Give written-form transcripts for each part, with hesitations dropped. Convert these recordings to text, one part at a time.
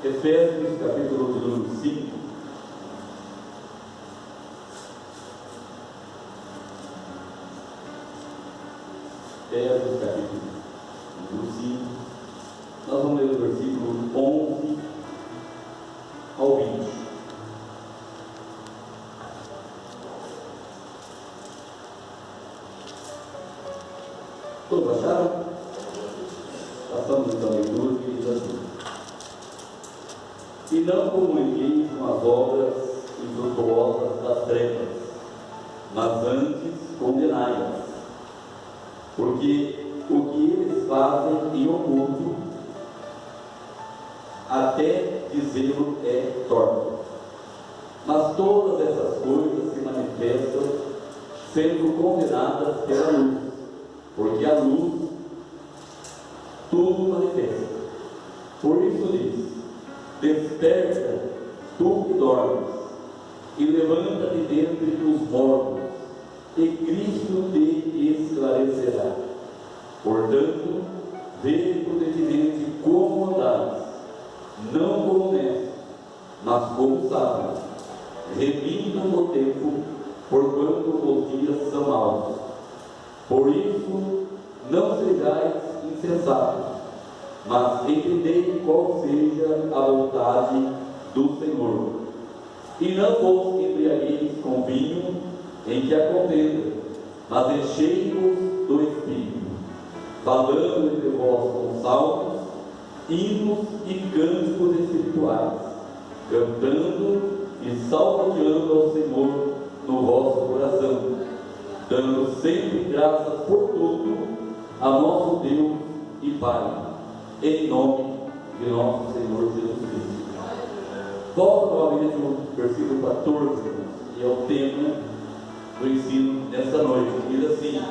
Efésios, capítulo de número 5. Efésios, capítulo número 5. Nós vamos ler o versículo 11 ao 20. Todos acharam? Passamos então a leitura que diz assim: E não comuniqueis com as obras infrutuosas das trevas, mas antes condenai-as, porque o que eles fazem em oculto, até dizê-lo é torto. Mas todas essas coisas se manifestam sendo condenadas pela luz, porque a luz tudo manifesta. Por isso diz: desperta, tu que dormes, e levanta-te dentre os mortos, e Cristo te esclarecerá. Portanto, vê prudentemente como andares, não como honestos, mas como sábios, remindo o tempo, porquanto os dias são maus. Por isso, não sejais insensatos, mas entendei qual seja a vontade do Senhor. E não vos embriagueis com vinho, em que há contenda, mas enchei-vos do Espírito, falando entre vós com salmos, hinos e cânticos espirituais, cantando e salmodiando ao Senhor no vosso coração, dando sempre graças por tudo a nosso Deus e Pai, em nome de nosso Senhor Jesus Cristo. Volto novamente no versículo 14, que é o tema do ensino nesta noite. Diz assim: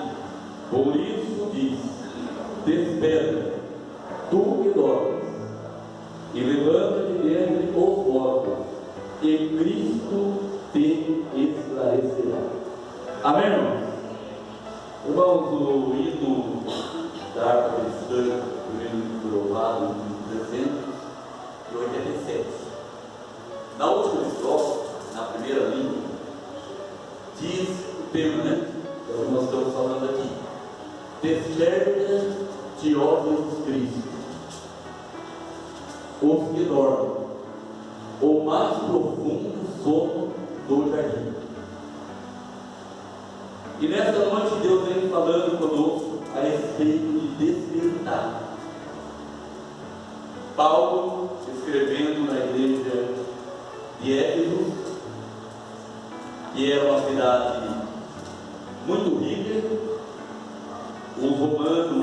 por isso diz, desperta, tu que dormes, e levanta-te dentre os mortos, e Cristo te esclarecerá. Amém, irmãos? Irmãos, o hino da harpa cristã, o hino provado em 387. Na última estrofe, na primeira linha, diz o tema, né? É o que nós estamos falando aqui: desperta-te, ó Jesus Cristo, os que dormem, o mais profundo sono do jardim. E nesta noite Deus vem falando conosco a respeito de despertar. Paulo, escrevendo na igreja de Éfeso, que era uma cidade muito rica, o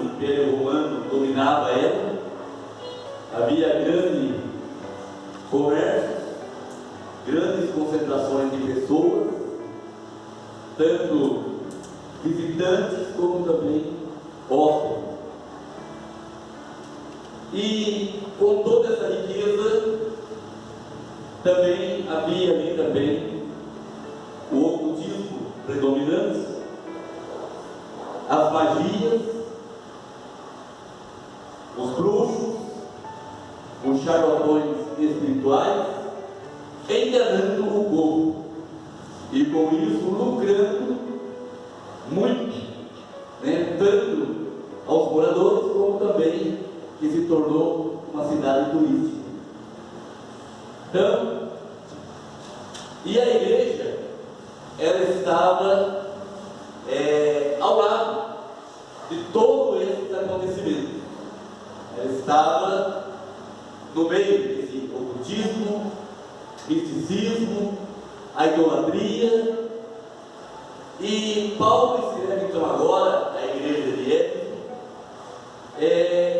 Império Romano dominava ela, havia grande comércio, grandes concentrações de pessoas, tanto visitantes como também hóspedes. E com toda essa riqueza também havia ali também o ocultismo predominante, as magias, os bruxos, os charlatões espirituais, enganando o povo e com isso lucrando muito, né? Tanto aos moradores como também que se tornou uma cidade turística. Então, e a igreja, ela estava ao lado de todo esse acontecimento. Ela estava no meio desse ocultismo, misticismo, a idolatria. E Paulo escreve então agora à igreja de Éfeso,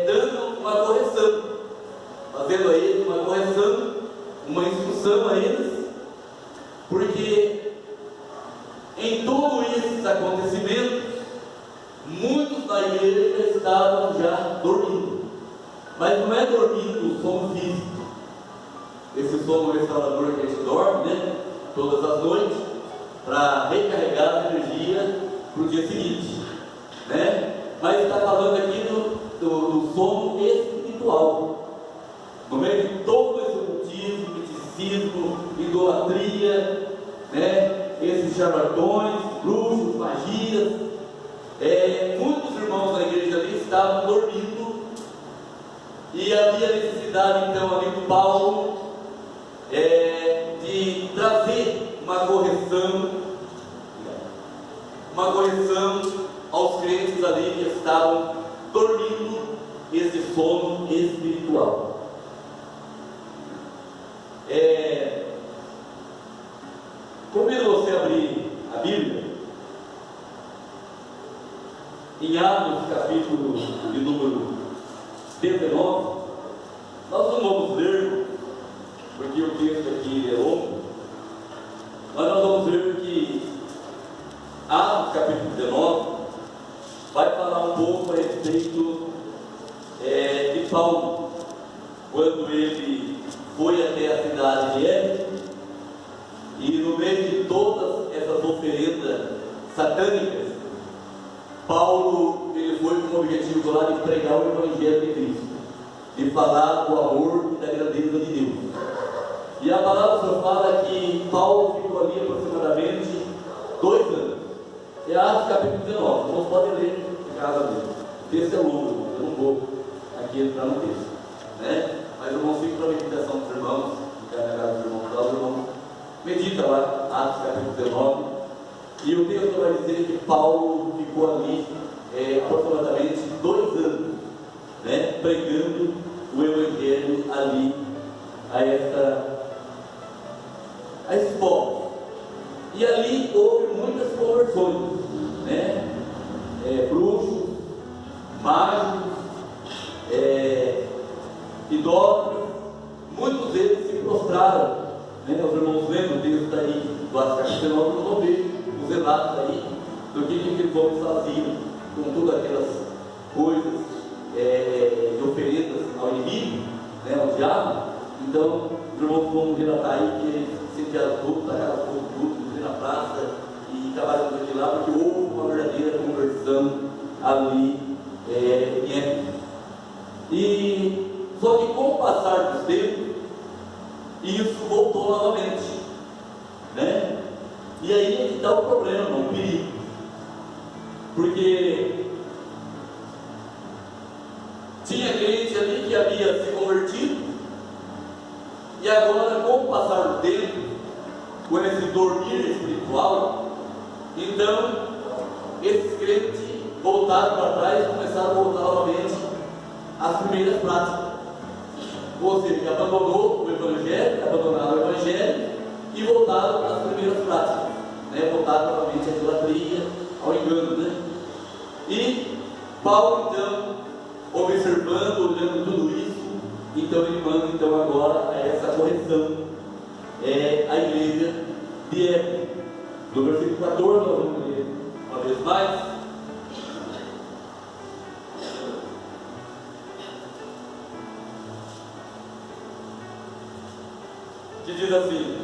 dando uma correção, fazendo a eles uma correção, uma instrução a eles, porque em todos esses acontecimentos, muitos da igreja estavam já dormindo. Mas não é dormindo o sono físico, esse sono restaurador que a gente dorme, né, todas as noites, para recarregar a energia para o dia seguinte, né? Mas está falando aqui do sono espiritual. No meio de todo esse charlatões, bruxos, magias. Muitos irmãos da igreja ali estavam dormindo, e havia necessidade então ali do Paulo de trazer uma correção aos crentes ali que estavam dormindo esse sono espiritual. Convido você a abrir a Bíblia em Atos, capítulo de número 19. Nós não vamos ler, porque o texto aqui é longo, mas nós vamos ler que Atos, capítulo 19, vai falar um pouco a respeito de Paulo, quando ele foi até a cidade de Éfeso, e no meio de todas essas oferendas satânicas, Paulo ele foi com o objetivo lá de pregar o Evangelho de Cristo, de falar do amor e da grandeza de Deus. E a palavra só fala que Paulo ficou ali aproximadamente 2 anos. É Atos capítulo 19, vocês podem ler em casa mesmo. O texto é longo, eu não vou aqui entrar no texto, né? Mas eu vou ficar para a meditação dos irmãos, ficar na casa dos irmãos, para os irmãos medita lá, Atos capítulo 19, e o texto vai dizer que Paulo ficou ali aproximadamente 2 anos, né, pregando o Evangelho ali a esse povo. E ali houve muitas conversões, né? Bruxos, mágicos, idólatras, muitos deles se prostraram, né? Os irmãos lembram o texto aí do Atos capítulo 19, nós vamos ver os relatos aí do que aqueles homens faziam com todas aquelas coisas de oferendas ao inimigo, né, ao diabo. Então, os irmãos vão relatar aí que eles incendiaram tudo, tacaram fogo tudo, na praça e acabaram tudo aquilo lá, porque houve uma verdadeira conversão ali em Éfeso. E só que com o passar dos tempos, isso voltou novamente, né? E aí é que está o problema, o perigo, porque tinha crente ali que havia se convertido, e agora, com o passar do tempo, com esse dormir espiritual, então esses crentes voltaram para trás e começaram a voltar novamente às primeiras práticas. Ou seja, abandonou o Evangelho, abandonaram o Evangelho e voltaram às primeiras práticas, né? Voltaram novamente à idolatria, ao engano, né? E Paulo, então, observando, olhando tudo isso, então ele manda então agora essa correção à igreja de Éfeso. Do versículo 14 nós vamos ler uma vez mais. Que diz assim,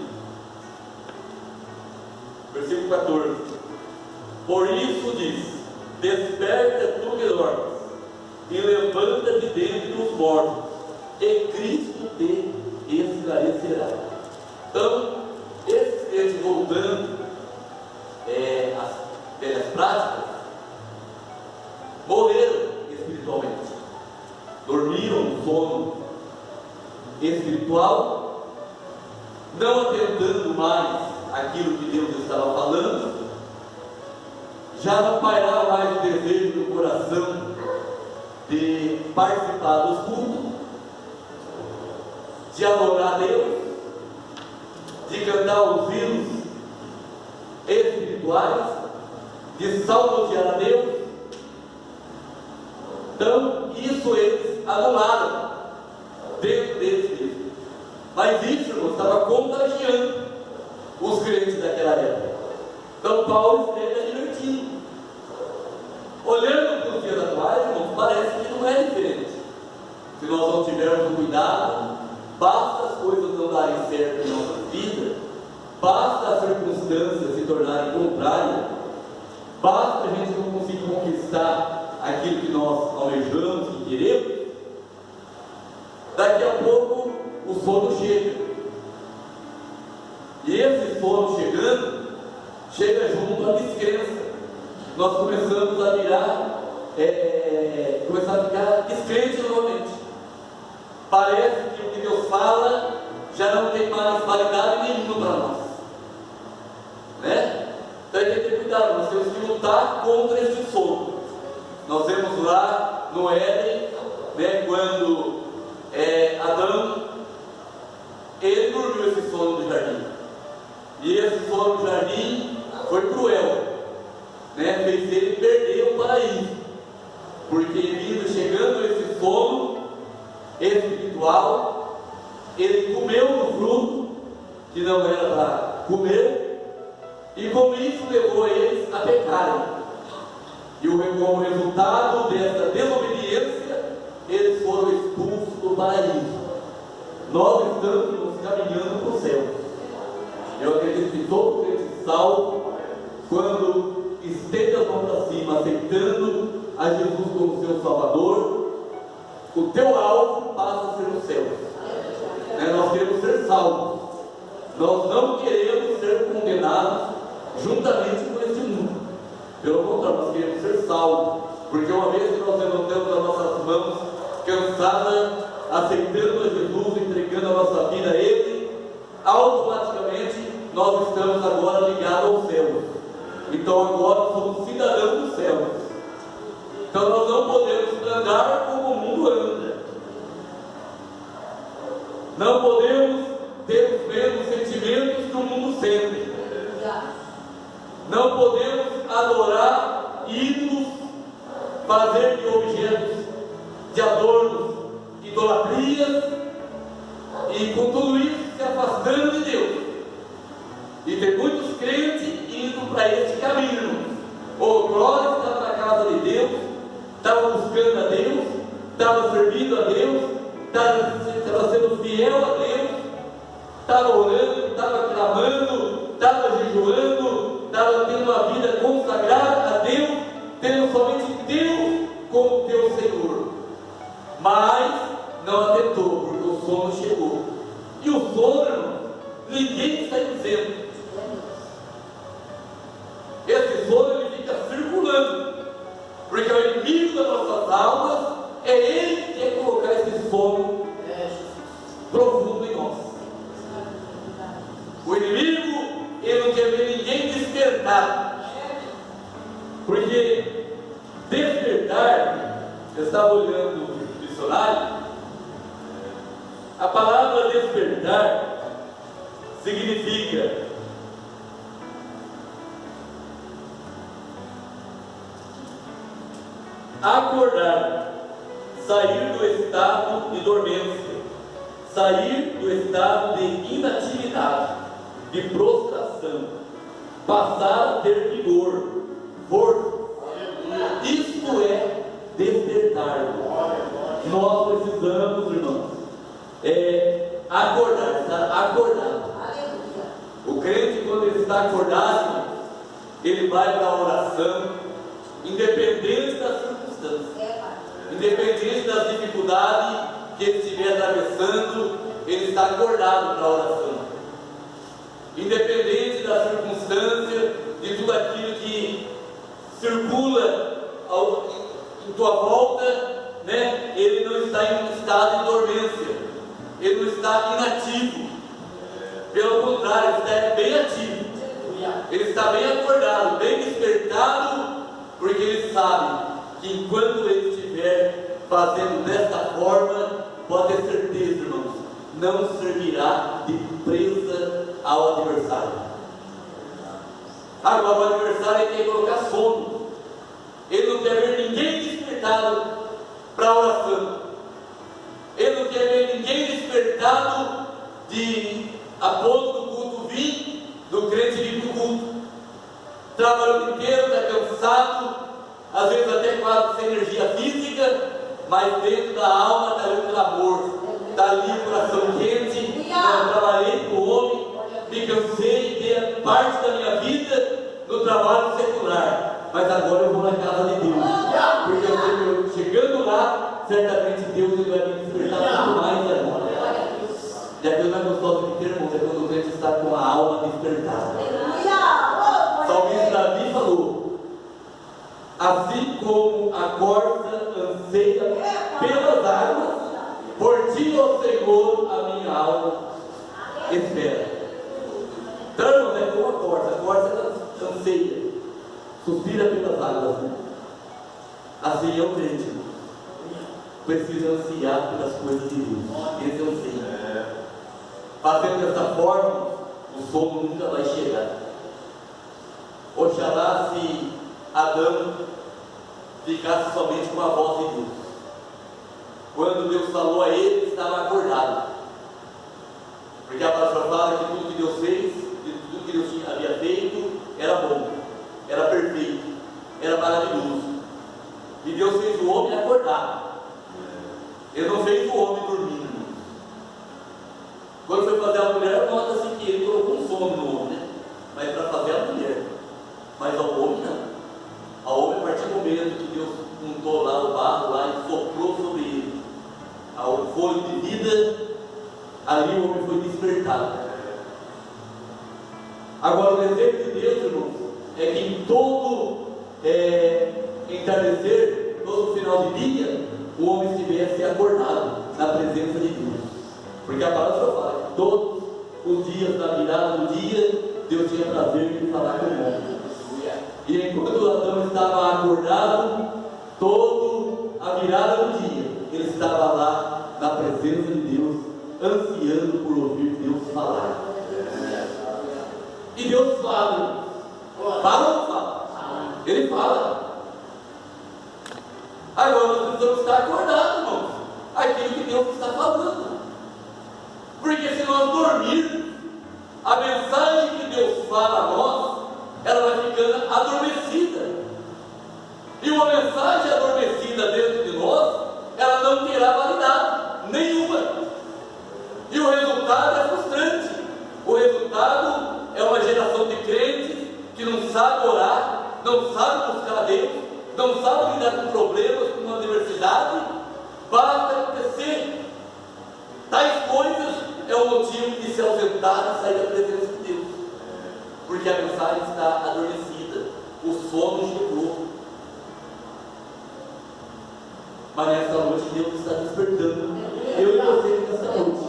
versículo 14: por isso diz, desperta tu que dormes, e levanta de dentro os mortos, e Cristo te esclarecerá. Então, esses crentes voltando às velhas práticas, morreram espiritualmente, dormiram um sono espiritual, não atentando mais aquilo que Deus estava falando, já não pairava mais o desejo do coração de participar dos cultos, de adorar a Deus, de cantar os hinos espirituais, de salmodiar a Deus. Então, isso eles anularam dentro deles mesmos. Mas isso, irmão, estava contagiando os crentes daquela época. Então Paulo esteve advertindo. Olhando para os dias atuais, irmãos, parece que não é diferente. Se nós não tivermos cuidado, basta as coisas não darem certo em nossa vida, basta as circunstâncias se tornarem contrárias, basta a gente não conseguir conquistar aquilo que nós almejamos, que queremos, daqui a pouco o sono chega. E esse sono chegando, chega junto a descrença. Nós começamos a virar, começar a ficar descrente novamente. Parece que o que Deus fala já não tem mais validade nenhuma para nós, né? Então tem que ter cuidado, nós temos que lutar contra esse sono. Nós vemos lá no Éden, né, quando Adão, ele dormiu esse sono do jardim, e esse sono do jardim foi cruel, né? Fez ele perder o paraíso, porque chegando esse sono espiritual, ele comeu do fruto que não era para comer, e com isso levou eles a pecarem. E como resultado dessa desobediência, eles foram expulsos do paraíso. Nós estamos caminhando para o céu. Eu acredito que todo crente salvo, quando estende as mãos para cima, aceitando a Jesus como seu Salvador, o teu alvo passa a ser o céu. Nós queremos ser salvos. Nós não queremos ser condenados juntamente com este mundo. Pelo contrário, nós queremos ser salvos, porque uma vez que nós levantamos as nossas mãos cansadas, aceitando a Jesus, entregando a nossa vida a Ele, automaticamente nós estamos agora ligados ao céu. Então agora somos cidadãos do céu. Então nós não podemos andar como o mundo anda. Não podemos ter os mesmos sentimentos que o mundo sente. Não podemos adorar ídolos, fazer de objetos de adornos idolatrias, e com tudo isso se afastando de Deus. E tem muitos crentes indo para este caminho. O glória estava na casa de Deus, estava buscando a Deus, estava servindo a Deus, estava sendo fiel a Deus, estava orando, estava clamando, estava jejuando, estava tendo uma vida consagrada a Deus, tendo somente Deus como teu Senhor. Mas não atentou, porque o sono chegou. E o sono, irmão, ninguém está dizendo. Esse sono ele fica circulando, porque é o inimigo das nossas almas, é ele que quer colocar esse sono profundo em nós. O inimigo, ele não quer ver ninguém despertar, porque despertar, eu estava olhando o dicionário, a palavra despertar significa acordar, sair do estado de dormência, sair do estado de inatividade, de prostração, passar a ter vigor, força. Isto é despertar. Nós precisamos, irmãos, acordar, estar acordado. O crente, quando ele está acordado, ele vai para a oração, independente das circunstâncias, independente das dificuldades que ele estiver atravessando, ele está acordado para a oração. Independente da circunstância, de tudo aquilo que circula em tua volta, né? Ele não está em um estado de dormência, ele não está inativo. Pelo contrário, ele está bem ativo, ele está bem acordado, bem despertado, porque ele sabe que enquanto ele estiver fazendo desta forma, pode ter certeza, irmãos, não servirá de presa ao adversário. Agora o adversário quer colocar sono. Ele não quer ver ninguém despertado para a oração. Ele não quer ver ninguém despertado a ponto do culto vir, do crente vir para o culto. Trabalha o dia inteiro, está cansado, às vezes até quase sem energia física, mas dentro da alma está ali o clamor, está ali o coração quente. Não, trabalhei com o homem, me cansei, dei parte da minha vida no trabalho secular, mas agora eu vou na casa de Deus, porque eu sei que chegando lá, certamente Deus ele vai me despertar muito mais agora. E a coisa mais gostosa de ter, irmãos, é quando o crente está com a alma despertada. assim como a corça anseia pelas águas, por ti, ó Senhor, a minha alma espera. Então, irmãos, é como a corça ela anseia, suspira pelas águas, né? Assim é o crente, precisa ansiar pelas coisas de Deus. Esse é o anseio. Fazendo dessa forma, o sono nunca vai chegar. Oxalá se Adão ficasse somente com a voz de Deus. Quando Deus falou a ele, estava acordado. Porque a palavra fala que tudo que Deus fez, tudo que Deus havia feito, era bom, era perfeito, era maravilhoso. E Deus fez o homem acordado. Ele não fez o homem dormindo. Quando foi fazer a mulher, nota-se que ele colocou um sono no homem, né? Mas para fazer a mulher. Mas ao homem não. Ao homem, a partir do momento que Deus untou lá o barro lá e soprou sobre ele o fôlego de vida, ali o homem foi despertado. Agora, o desejo de Deus, irmãos, é que em todo entardecer, todo final de dia, o homem estivesse acordado na presença de Deus. Porque a palavra fala que todos os dias da virada do dia, Deus tinha prazer em falar com o homem. E enquanto Adão estava acordado, toda a virada do dia, ele estava lá na presença de Deus, ansiando por ouvir Deus falar. E Deus fala. Fala ou não fala? Ele fala. Agora nós precisamos estar acordados, irmãos, aquilo que Deus está falando. Porque se nós dormirmos, a mensagem que Deus fala a nós, ela vai ficando adormecida. E uma mensagem adormecida dentro de nós, ela não terá validade nenhuma. E o resultado é frustrante. O resultado é uma geração de crentes que não sabe orar, não sabe buscar a Deus, não sabe lidar com problemas, com uma adversidade. Basta acontecer tais coisas, é o motivo de se ausentar e sair da presença de Deus. Porque a mensagem está adormecida, o sono chegou. Mas nessa noite Deus está despertando eu e você nessa noite.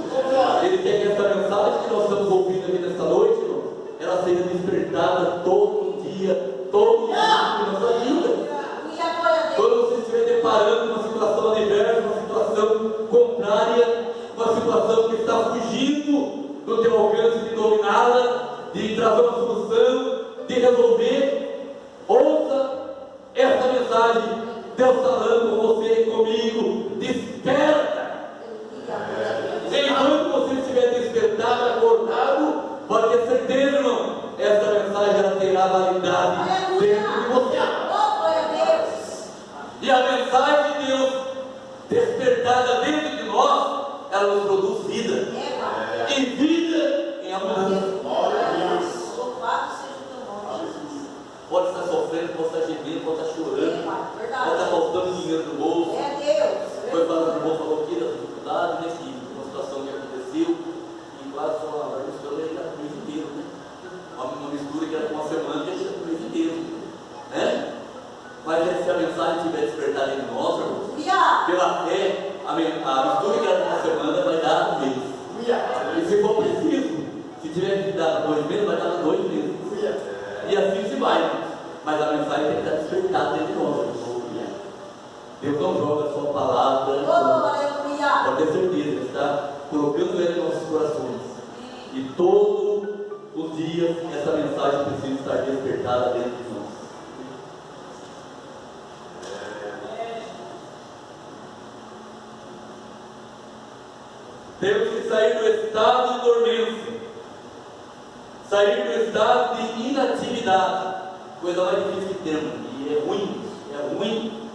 Ele quer que essa mensagem que nós estamos ouvindo aqui nessa noite, irmão, ela seja despertada todo dia, todo dia na nossa vida. Quando você estiver deparando com uma situação adversa, uma situação contrária, uma situação que está fugindo do teu alcance de dominá-la, de trazer uma solução, de resolver, ouça essa mensagem. Deus falando com você e comigo, desperta. Enquanto você estiver despertado, acordado, pode ter certeza, irmão, essa mensagem ela terá validade dentro de você. E a mensagem de Deus despertada dentro de nós, ela nos produz vida. E vida em abundância. Pode estar sofrendo, pode estar gemendo, pode estar chorando, pode estar faltando dinheiro no bolso. Foi para o irmão, falou aqui da dificuldade, né? Que uma situação que aconteceu, e quase só a mistura era o mês inteiro, né? Uma mistura que era uma semana, que era o mês inteiro, né? Mas se a mensagem estiver despertada em nós, irmãos, pela fé, a mistura que era uma semana vai dar um mês. E se for preciso, se tiver que dar 2 meses, vai dar 2 meses. E assim se vai. Mas a mensagem tem que estar despertada dentro de nós. Deus não joga a sua palavra. Pode ter certeza, Ele está colocando ela em nossos corações. E todos os dias essa mensagem precisa estar despertada dentro de nós. Temos que sair do estado de dormência, sair do estado de inatividade, coisa mais difícil que temos, e é ruim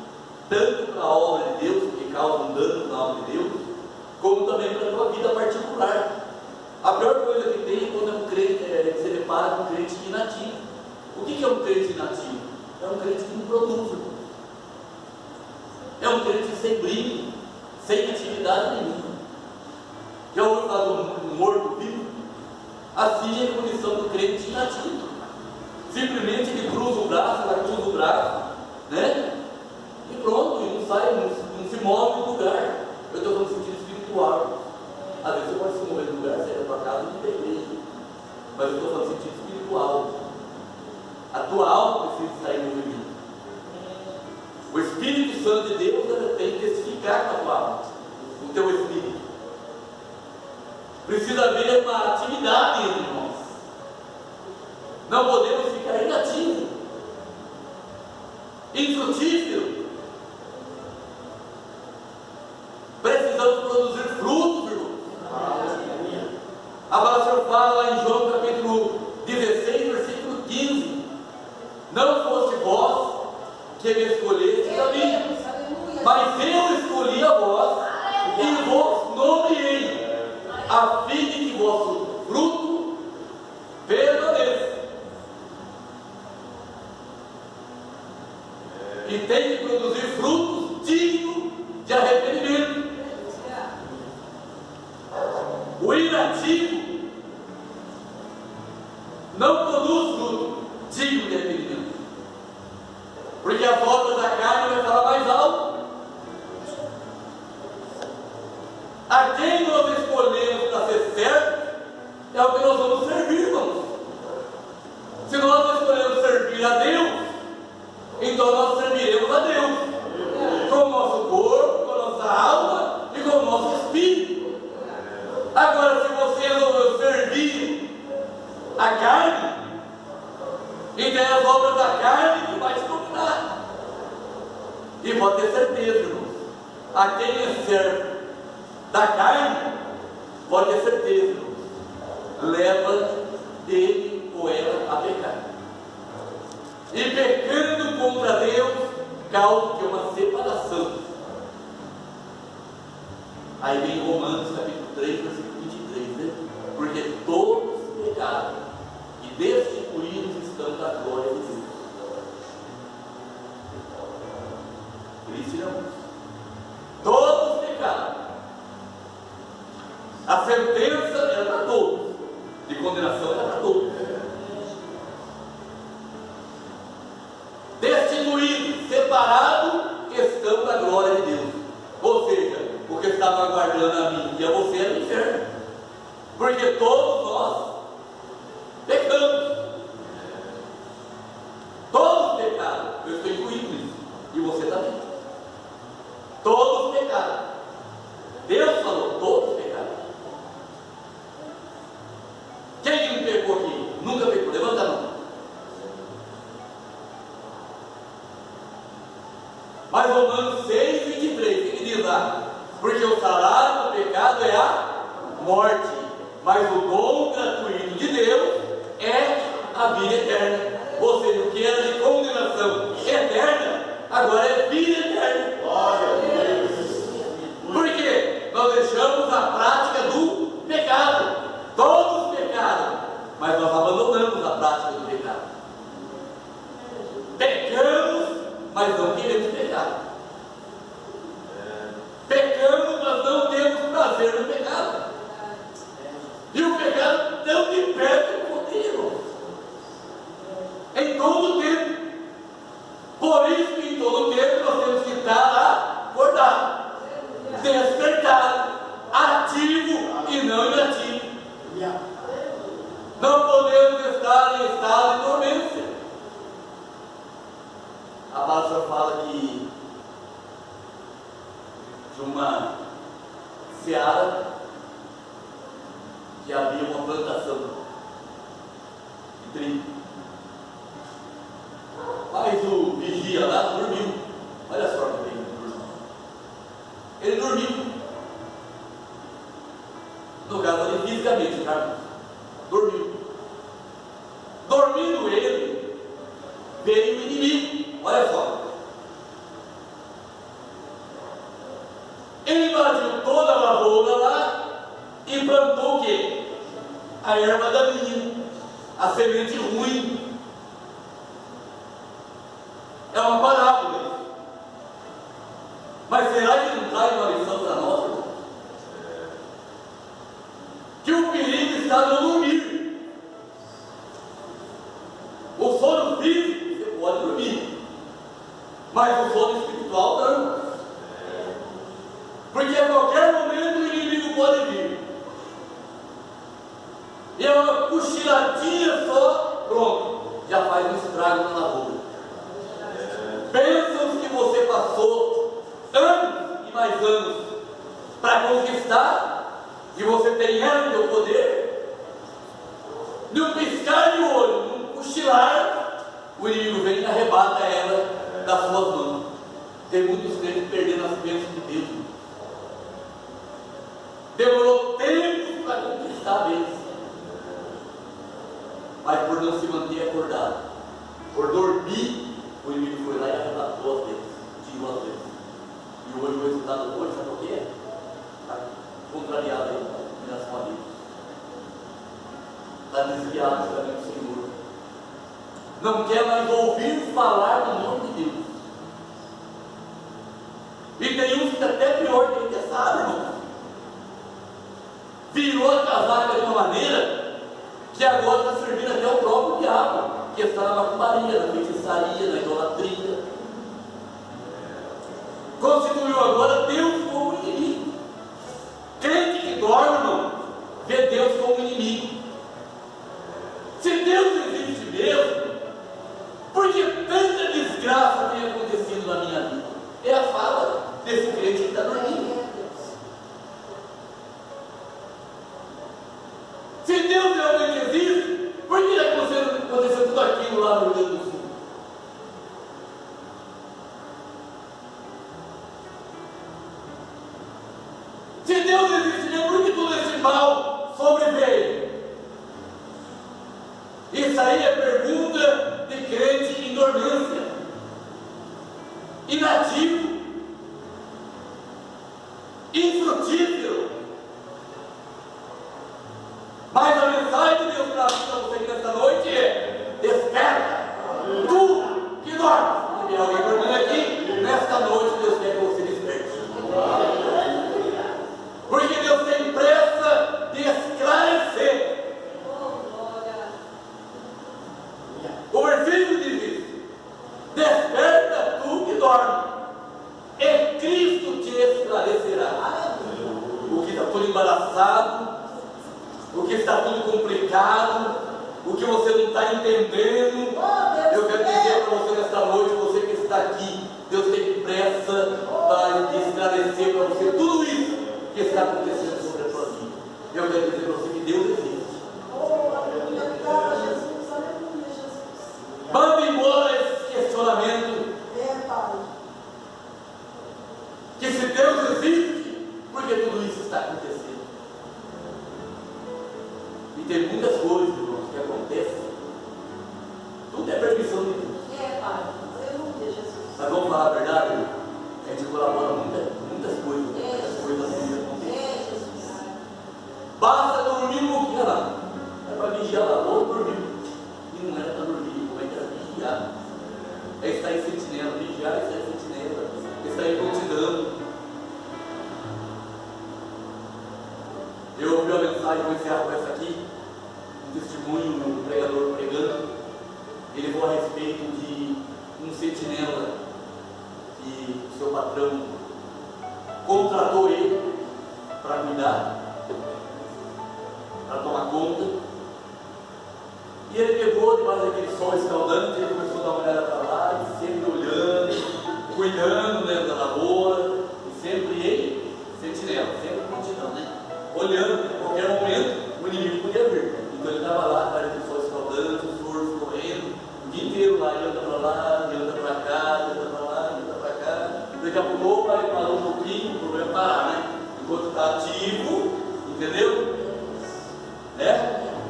tanto para a obra de Deus, que causa um dano na obra de Deus, como também para a tua vida particular. A pior coisa que tem é quando é um crente, você depara com um crente inativo. O que é um crente inativo? É um crente que não produz, é um crente sem brilho, sem atividade nenhuma. Já ouviu falar do morto vivo? Assim é a condição do crente inativo. Simplesmente ele cruza o braço, né? E pronto, e não sai, não se move do lugar. Eu estou falando no sentido espiritual. Às vezes você pode se mover do lugar, sair da tua casa e não tem igreja. Mas eu estou falando no sentido espiritual. A tua alma precisa estar em movimento. O Espírito Santo de Deus tem que testificar com a tua alma, o teu espírito. Precisa haver uma atividade entre nós. Não podemos ficar inativos, infrutíferos. Precisamos produzir frutos, irmãos. A palavra do Senhor fala lá em João capítulo 16, versículo 15: não foste vós que me escolheste a mim, mas eu escolhi a vós e vos nomeei, a fim de que vosso fruto permaneça. E tem que produzir frutos dignos de arrependimento. O inativo não produz fruto digno de arrependimento, porque as obras da carne vai falar mais alto. A quem nós escolhemos para ser servos é o que nós vamos servir, irmãos. Se nós não escolhemos servir a Deus, então nós serviremos a Deus com o nosso corpo, com a nossa alma e com o nosso espírito. Agora, se você resolveu servir a carne, então é as obras da carne que vai te dominar. E pode ter certeza, irmãos, a quem é servo da carne, pode ter certeza, irmãos, leva ele ou ela a pecar. E pecando contra Deus, causa que uma separação. Aí vem Romanos capítulo 3, versículo 23, né? Porque todos pecaram e destituídos estão da glória de Deus. Cristo, irmãos, todos pecaram. A sentença era para todos, de condenação era para todos. Destituídos, separados, estão da glória de Deus. Ou seja, o que estava aguardando a mim e a você era o inferno. Porque todos nós pecamos. Todos pecaram. Eu estou incluindo isso. E você também. Todos pecaram. Deus falou, todos pecaram. Quem não pecou aqui? Nunca pecou. Levanta a mão. Mas Romanos 6, 23, ele diz lá: porque o salário do pecado é a morte, mas o dom gratuito de Deus é a vida eterna. Ou seja, o que era de condenação eterna, agora é vida eterna. Por quê? Nós deixamos a prática do pecado. Todos pecaram, mas nós abandonamos a prática do pecado. Pecamos, mas não queremos pecar. Pecamos, mas não temos prazer no pecado. E o pecado tão de perto contigo, em todo o tempo. Por isso que em todo o tempo nós temos que estar acordado, despertado, ativo e não inativo. Não podemos estar em estado de dormência. A palavra fala que de uma seara que havia uma plantação de trigo. Mas o vigia lá dormiu. Olha só que bem, ele dormiu. No caso ali, fisicamente, tá? Dormiu. Dormindo ele, veio o inimigo. Olha só. Ele invadiu toda a lavoura lá e plantou o quê? A erva daninha, a semente ruim. É uma parábola. Mas será que não traz uma lição para nós, irmão? Que o perigo está no dormir. O sono físico, você pode dormir. a qualquer momento o inimigo pode vir. E é uma cochiladinha só, pronto, já faz um estrago na lavoura. Bênçãos que você passou anos e mais anos para conquistar, e você tem ela no seu poder, num piscar de olho, num cochilar, o inimigo vem e arrebata ela das suas mãos. Tem muitos crentes perdendo as bênçãos de Deus. Demorou tempo para conquistar a bênção, mas por não se manter acordado, por dormir, o inimigo foi lá e arrebatou as bênçãos, tirou as bênçãos. E hoje o resultado hoje, sabe o que é? Está contrariado aí, em relação a Deus. Está desviado do caminho do Senhor. Não quer mais ouvir falar do nome de Deus. E tem uns que até pior que ele sabe, irmão. Virou a casaca de uma maneira que agora está servindo até o próprio diabo, que está na macumbaria, na feitiçaria, na idolatria. Constituiu agora Deus como inimigo. Crente que dorme, irmão, vê Deus como inimigo. Se Deus existe mesmo, por que tanta desgraça tem acontecido na minha vida? É a fala desse crente que está dormindo. Se Deus realmente existe, por que aconteceu tudo aquilo lá no Rio Grande do Sul? Se Deus existe mesmo, por que todo esse mal sobreveio? Isso aí é pergunta de crente em dormência, inativo, infrutífero. Mas a mensagem de Deus para você nesta noite é: desperta, tu que dorme. Se tiver alguém dormindo aqui, nesta noite Deus quer que você desperte. Porque Deus tem pressa de esclarecer. O versículo diz isso: desperta tu que dorme, e Cristo te esclarecerá. O que está tudo embaraçado, o que está tudo complicado, o que você não está entendendo, eu quero dizer para você nesta noite, você que está aqui, Deus tem pressa para esclarecer para você tudo isso que está acontecendo sobre a sua vida. Eu quero dizer para você que Deus existe. Manda embora esse questionamento. Que se Deus existe, por que tudo isso está acontecendo? E tem muitas coisas, irmãos, que acontecem. Tudo é permissão de Deus. Mas vamos falar a verdade, irmão? A gente colabora muitas coisas. Muitas coisas assim acontecem. Basta dormir um pouquinho lá. É para vigiar lá, ou dormir. E não era para dormir, como é que era vigiar? É estar em sentinela, vigiar é estar em sentinela, é estar em prontidão. Eu ouvi uma mensagem, vou encerrar com essa aqui, um testemunho de um pregador pregando. Ele falou a respeito de um sentinela que o seu patrão contratou ele para cuidar, para tomar conta. E ele pegou debaixo daquele sol escaldante, ele começou a dar uma olhada para lá, e sempre olhando, cuidando, né, da lavoura, e sempre ele, sentinela, sempre prontidão, né? Olhando, em qualquer momento o inimigo podia vir. Então ele estava lá, atrás do sol escaldante, os fornos correndo, o dia inteiro lá, ele anda para lá, ele anda para cá, ele anda para lá, ele anda para cá. Daqui a pouco ele parou um pouquinho, o problema é parar, né? Enquanto está ativo, entendeu?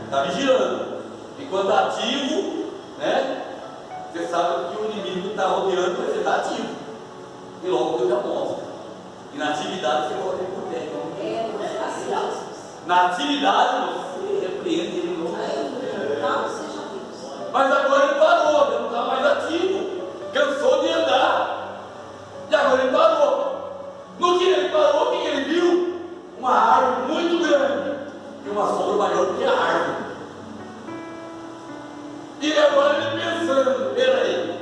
Está vigiando. Enquanto está ativo, né? Você sabe que o inimigo está rodeando, mas você está ativo. E logo Deus já mostra. E na atividade você coloca ele por terra. Na atividade você repreende ele no mas agora ele parou, ele não está mais ativo, cansou de andar, e agora ele parou. No que ele parou, o que ele viu? Uma árvore muito grande e uma sombra maior do que a árvore. E agora ele pensando: peraí,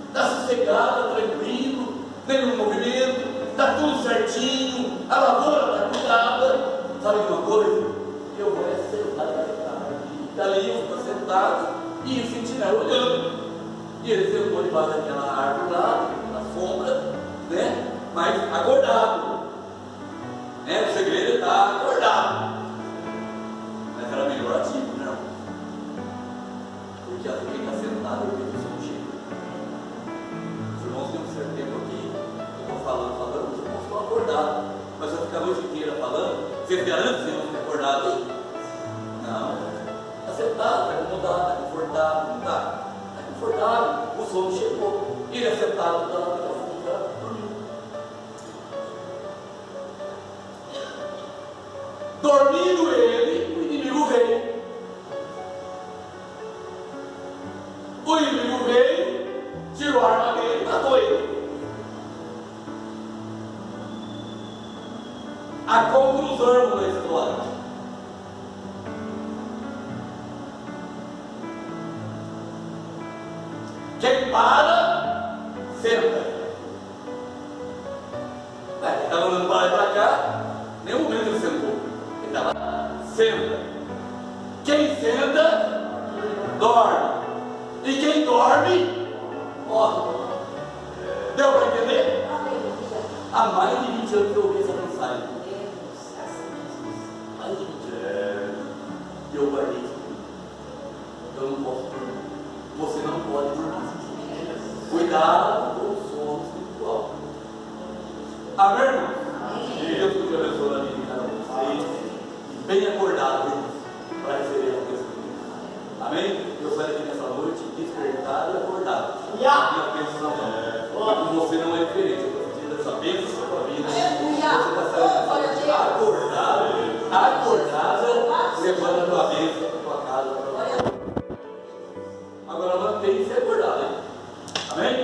está sossegado, tranquilo, nenhum movimento, está tudo certinho, Dali eu fico sentado e o sentinela olhando. E ele sentou debaixo daquela árvore lá, na sombra, né? Mas acordado. Né? O segredo está acordado. Mas era melhor ativo, não. Porque quem está sentado eu vejo o som chega. Os irmãos têm um certo tempo aqui, eu estou falando, os irmãos estão acordados. Mas eu fico a noite inteira falando, vocês garantem que os irmãos estão acordados aí? Não. Está sentado, está acomodado, está confortável, não está? Está confortável, o sono chegou. Ele é sentado, está dormindo. Dormindo ele, o inimigo veio. O inimigo veio, tirou a arma dele e matou ele. A conclusão da história. Quem para, senta. Ele estava andando para lá e para cá, nenhum momento ele sentou. Ele estava, senta. Quem senta, dorme. E quem dorme, morre. Deu para entender? Há mais de 20 anos que eu ouvi essa mensagem. Mais de 20 anos. E eu guardei isso. Eu não posso dormir. Você não pode dormir. Cuidado com o sono espiritual. Amém, irmão? Deus te abençoe na vida de cada um de vocês. Bem acordado, irmãos, para receber a bênção de Deus. Amém? Eu saio aqui nessa noite despertado e acordado. E a bênção na mão. Você não é diferente. Eu estou pedindo essa bênção na sua vida. Você está saindo acordado, levando a tua bênção para a tua casa. Agora mantenha-se acordado, hein? Amém?